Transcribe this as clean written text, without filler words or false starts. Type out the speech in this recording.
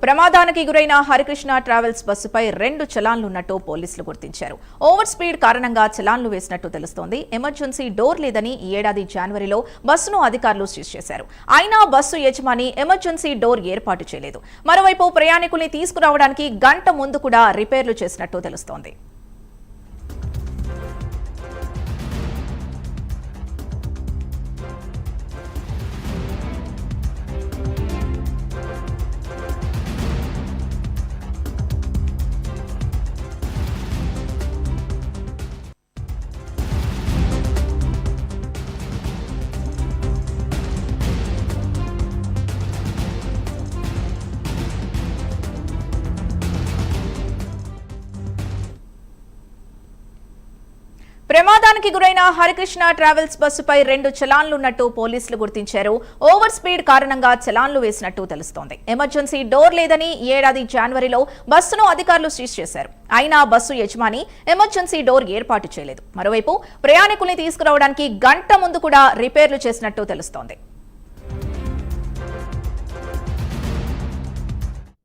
ప్రమాదానికి గురైన హరికృష్ణ ట్రావెల్స్ బస్సుపై 2 చలాన్లున్నట్టు పోలీసులు గుర్తించారు. ఓవర్ స్పీడ్ కారణంగా చలాన్లు వేసినట్టు తెలుస్తోంది. ఎమర్జెన్సీ డోర్ లేదని ఈ ఏడాది జనవరిలో బస్సును అధికారులు సీజ్ చేశారు. అయినా బస్సు యజమాని ఎమర్జెన్సీ డోర్ ఏర్పాటు చేయలేదు. మరోవైపు ప్రయాణికుల్ని తీసుకురావడానికి గంట ముందు కూడా రిపేర్లు చేసినట్టు తెలుస్తోంది. ప్రమాదానికి గురైన హరికృష్ణ ట్రావెల్స్ బస్సుపై 2 చలాన్లున్నట్టు పోలీసులు గుర్తించారు. ఓవర్ స్పీడ్ కారణంగా చలాన్లు వేసినట్టు తెలుస్తోంది. ఎమర్జెన్సీ డోర్ లేదని ఈ ఏడాది జనవరిలో బస్సును అధికారులు సీజ్ చేశారు. అయినా బస్సు యజమాని ఎమర్జెన్సీ డోర్ ఏర్పాటు చేయలేదు. మరోవైపు ప్రయాణికుల్ని తీసుకురావడానికి గంట ముందు కూడా రిపేర్లు చేసినట్టు తెలుస్తోంది.